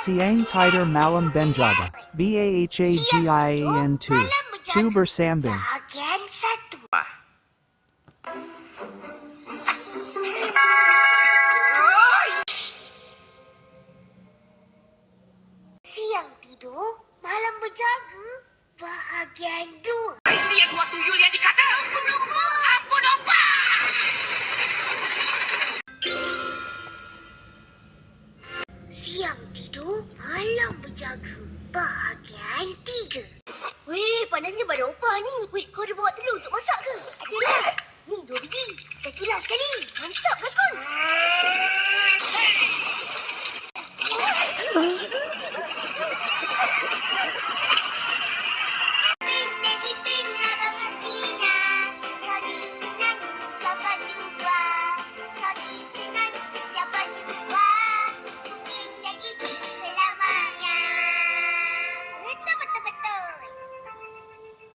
Siang tidur malam benjaga. Bahagian 2. Tu bersambung. Bahagian 1. Siang tidur, malam berjaga. Bahagian 2. Ini yang dua tuyul yang dikata. Ampun, Opa! Ampun, Opa! Siang tidur, malam berjaga. Bahagian 3. Weh, panasnya badan Opa ni. Weh, kau ada bawa telur untuk masak ke? Adalah. Ni 2 biji. Spatula sekali. Mantap, Gaskon.